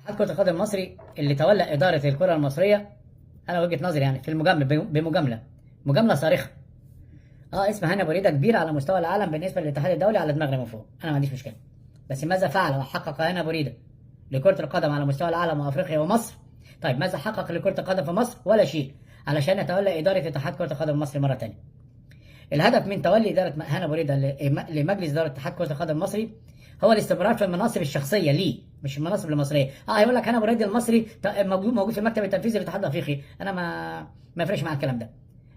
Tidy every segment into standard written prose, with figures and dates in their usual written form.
اتحاد كرة القدم المصري اللي تولى إدارة الكرة المصرية، أنا وجهة نظري يعني في المجاملة مجاملة صارخة. اسم هاني أبو ريدة كبير على مستوى العالم بالنسبة للاتحاد الدولي على دماغنا من فوق، أنا ما عنديش مشكلة. بس ماذا فعل وحقق هاني أبو ريدة لكرة القدم على مستوى العالم وأفريقيا ومصر؟ طيب ماذا حقق لكرة القدم في مصر؟ ولا شيء، علشان يتولى إدارة اتحاد كرة القدم المصري مرة تانية. الهدف من تولي إدارة هاني أبو ريدة لمجلس إدارة اتحاد كرة القدم المصري هو الاستمرار في المناصب الشخصية ليه، مش المناصب المصرية. هيقول لك هاني أبو ريدة المصري موجود في المكتب التنفيذي للاتحاد الأفريقي، أنا ما يفرقش معايا الكلام ده.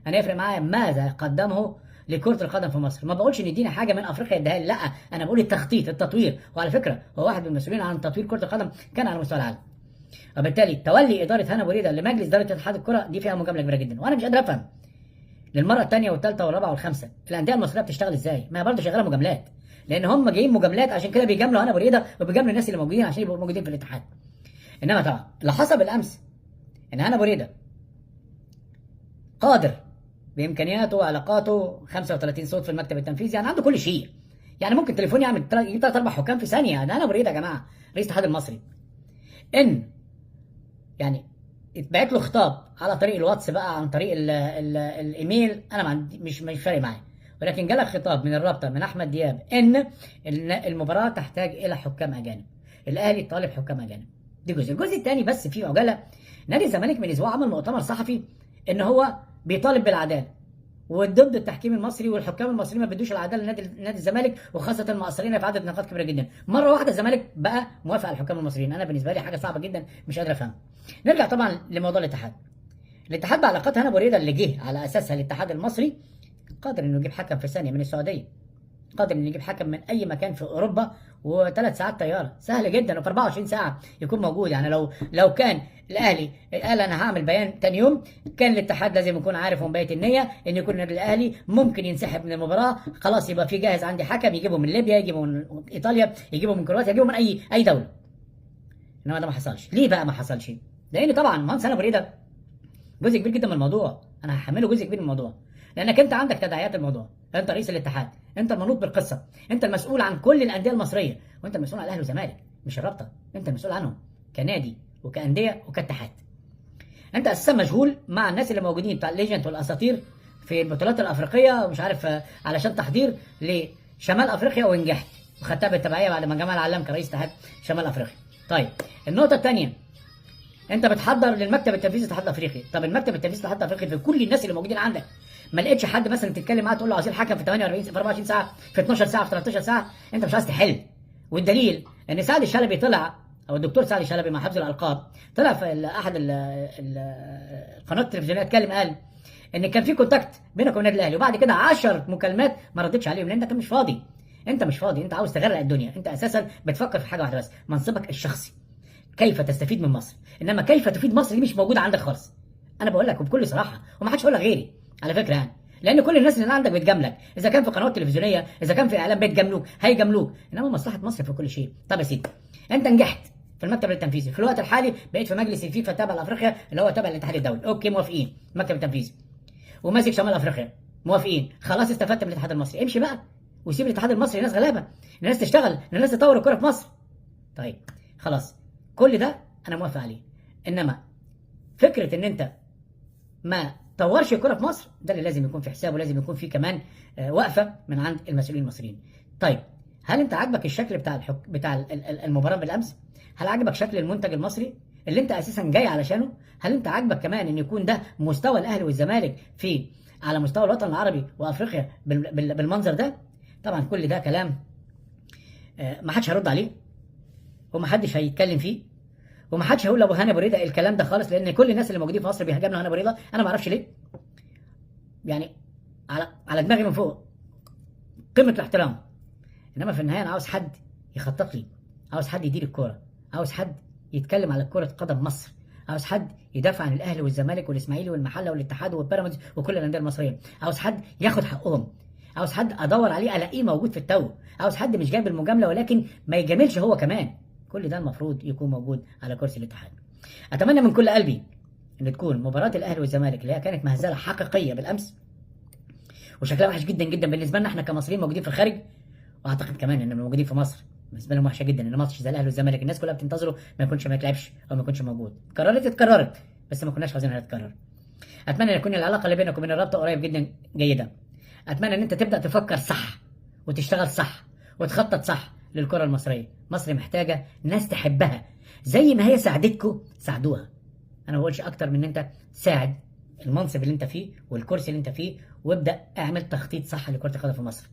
أنا يفرق معايا ماذا قدمه لكرة القدم في مصر. ما بقولش ان ادينا حاجة من افريقيا اديها لي، لا، انا بقول التخطيط، التطوير. وعلى فكرة هو واحد من المسؤولين عن تطوير كرة القدم كان على مستوى العالم. وبالتالي تولي ادارة هاني أبو ريدة لمجلس ادارة اتحاد الكرة دي فيها مجاملة كبيرة جدا، وانا مش قادر افهم للمرة الثانية والثالثة والرابعة والخامسة الأندية المصرية بتشتغل ازاي؟ ما هي برضه شغالة مجاملات، لأن هم جايين مجاملات، عشان كده بيجاملوا هاني أبو ريدة وبيجاملوا الناس اللي موجودين عشان يبقوا موجودين في الاتحاد. إنما طبعا اللي حصل بالأمس إن هاني أبو ريدة قادر بإمكانياته وعلاقاته 35 صوت في المكتب التنفيذي، يعني عنده كل شيء. يعني ممكن تليفون يعمل يجيب 3 4 حكام في ثانية. ده هاني أبو ريدة يا جماعة رئيس الاتحاد المصري. إن يعني اتبعت له خطاب على طريق الواتس بقى، عن طريق الايميل، انا ما عندي مش فارق معايا، ولكن جالك خطاب من الرابطه من احمد دياب ان المباراه تحتاج الى حكام اجانب، الاهلي طالب حكام اجانب. دي الجزء الثاني بس في عجاله. نادي الزمالك من اسبوع عمل مؤتمر صحفي ان هو بيطالب بالعداله وضد التحكيم المصري، والحكام المصريين ما بيدوش العداله لنادي الزمالك، وخاصه المقصرين في عدد نقاط كبيره جدا. مره واحده الزمالك بقى موافق على الحكام المصريين. انا بالنسبه لي حاجه صعبه جدا، مش قادر افهمها. نرجع طبعا لموضوع الاتحاد بعلاقات هاني أبو ريدة اللي جه على اساسها الاتحاد المصري قادر انه يجيب حكم في ثانيه من السعوديه، قادر انه يجيب حكم من اي مكان في اوروبا، و3 ساعات طياره سهل جدا، وفي 24 ساعه يكون موجود. يعني لو كان الاهلي قال انا هعمل بيان تاني يوم، كان الاتحاد لازم يكون عارف ومبيت النيه ان يكون النادي الاهلي ممكن ينسحب من المباراه، خلاص يبقى في جاهز عندي حكم يجيبه من ليبيا، يجيبه من ايطاليا، يجيبه من كرواتيا، يجيبه من اي دوله. انما ده ما حصلش. ليه بقى ما حصلش؟ لان طبعا مهندس هاني أبو ريدة جزء كبير جدا من الموضوع، انا هحمله جزء كبير من الموضوع، لانك انت عندك تداعيات الموضوع، انت رئيس الاتحاد، انت المنوط بالقصه، انت المسؤول عن كل الانديه المصريه، وانت المسؤول عن الاهلي والزمالك مش الرابطه، انت المسؤول عنهم كنادي وكانديه وكاتحاد. انت اساسا مشغول مع الناس اللي موجودين بتاع الليجند والاساطير في البطولات الافريقيه ومش عارف، علشان تحضير لشمال افريقيا، ونجحت وخدتها بالتبعيه بعد ما جمال علام كرئيس اتحاد شمال افريقيا. طيب النقطه الثانيه، انت بتحضر للمكتب التنفيذي للاتحاد الافريقي. طب المكتب التنفيذي للاتحاد الافريقي في كل الناس اللي موجودين عندك، ما لقيتش حد مثلا تتكلم معاه تقول له عايزين حكم في 48 في 24 ساعه، في 12 ساعه، في 13 ساعه؟ انت مش عايز تحل. والدليل ان سعد الشلبي طلع، او الدكتور سعد الشلبي مع حفظ الالقاب، طلع في احد القنوات التلفزيونيه اتكلم، قال ان كان في كونتاكت بينك وبين النادي الاهلي، وبعد كده 10 مكالمات ما ردتش عليهم لان انت مش فاضي. انت مش فاضي، انت عاوز تغرق الدنيا، انت اساسا بتفكر في حاجه واحده بس، منصبك الشخصي، كيف تستفيد من مصر. انما كيف تفيد مصر دي مش موجوده عندك خالص. انا بقول لك وبكل صراحه، وما حدش يقول لك غيري على فكره، يعني لان كل الناس اللي عندك بتجاملك، اذا كان في قنوات تلفزيونيه، اذا كان في اعلام، بتجاملوك هيجاملوك، انما مصلحه مصر في كل شيء. طب يا سيدي، انت نجحت في المكتب التنفيذي، في الوقت الحالي بقيت في مجلس الفيفا تابع لافريقيا اللي هو تابع للاتحاد الدولي، اوكي موافقين، المكتب التنفيذي وماسك شمال افريقيا موافقين، خلاص استفدت من الاتحاد المصري، امشي بقى وسيب الاتحاد المصري لناس غلابه، الناس تشتغل، الناس تطور الكره في مصر. طيب خلاص، كل ده انا موافق عليه، انما فكره ان انت ما طورش الكره في مصر، ده اللي لازم يكون في حسابه، لازم يكون في كمان وقفه من عند المسؤولين المصريين. طيب هل انت عاجبك الشكل بتاع المباراه بالامس؟ هل عاجبك شكل المنتج المصري اللي انت اساسا جاي علشانه؟ هل انت عاجبك كمان ان يكون ده مستوى الاهلي والزمالك على مستوى الوطن العربي وافريقيا بالمنظر ده؟ طبعا كل ده كلام ما حدش هيرد عليه، وما حدش هيتكلم فيه، وما حدش هيقول لابو هاني أبو ريدة الكلام ده خالص، لان كل الناس اللي موجودين في مصر بيهاجموا هاني أبو ريدة، انا ما اعرفش ليه. يعني على دماغي من فوق قمه الاحترام، انما في النهايه انا عاوز حد يخطط لي، عاوز حد يدير الكوره، عاوز حد يتكلم على كره قدم مصر، عاوز حد يدافع عن الاهلي والزمالك والاسماعيلي والمحله والاتحاد والبيراميدز وكل الانديه المصريه، عاوز حد ياخد حقهم، عاوز حد ادور عليه الاقيه موجود في التو، عاوز حد مش جايب المجامله ولكن ما يجاملش هو كمان. كل ده المفروض يكون موجود على كرسي الاتحاد. اتمنى من كل قلبي ان تكون مباراه الاهلي والزمالك اللي هي كانت مهزله حقيقيه بالامس، وشكلها وحش جدا جدا بالنسبه لنا احنا كمصريين موجودين في الخارج، واعتقد كمان ان الموجودين في مصر بالنسبه لهم وحشه جدا ان ماتش زي الاهلي والزمالك الناس كلها بتنتظره ما يتلعبش او ما يكونش موجود. اتكررت بس ما كناش عاوزينها تتكرر. اتمنى ان تكون العلاقه اللي بينك وبين الرابطه قريب جدا جيده. اتمنى ان انت تبدا تفكر صح وتشتغل صح وتخطط صح للكره المصريه. مصر محتاجه ناس تحبها زي ما هي ساعدتكم، ساعدوها. انا ما بقولش اكتر من ان انت ساعد المنصب اللي انت فيه والكرسي اللي انت فيه، وابدا اعمل تخطيط صح لكره القدم في مصر.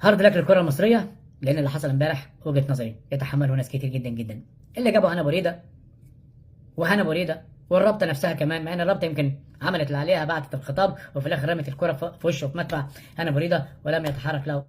هارد لك للكره المصريه، لان اللي حصل امبارح وجهه نظري يتحمله ناس كتير جدا جدا. اللي جابوا هنا بريده وهنا بريده والرابطه نفسها كمان، مع ان الرابطه يمكن عملت اللي عليها، بعتت الخطاب وفي الاخر رمت الكره في وشه في مدفع هنا بريده ولم يتحرك له